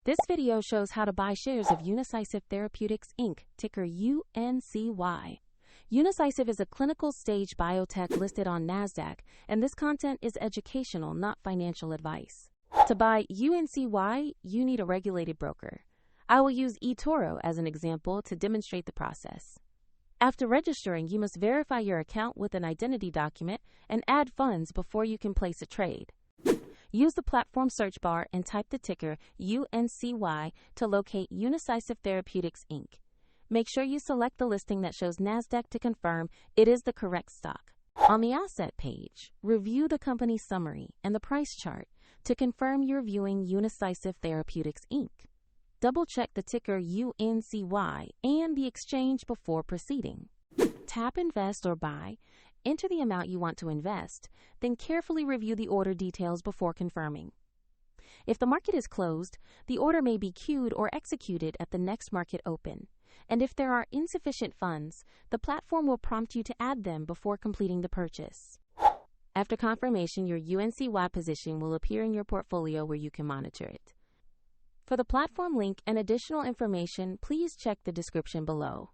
This video shows how to buy shares of Unicycive Therapeutics Inc., ticker UNCY. Unicycive is a clinical stage biotech listed on NASDAQ, and this content is educational, not financial advice. To buy UNCY, you need a regulated broker. I will use eToro as an example to demonstrate the process. After registering, you must verify your account with an identity document and add funds before you can place a trade. Use the platform search bar and type the ticker UNCY to locate Unicycive Therapeutics Inc. Make sure you select the listing that shows NASDAQ to confirm it is the correct stock. On the asset page, review the company summary and the price chart to confirm you're viewing Unicycive Therapeutics Inc. Double-check the ticker UNCY and the exchange before proceeding. Tap Invest or Buy, enter the amount you want to invest, then carefully review the order details before confirming. If the market is closed, the order may be queued or executed at the next market open. And if there are insufficient funds, the platform will prompt you to add them before completing the purchase. After confirmation, your UNCY position will appear in your portfolio where you can monitor it. For the platform link and additional information, please check the description below.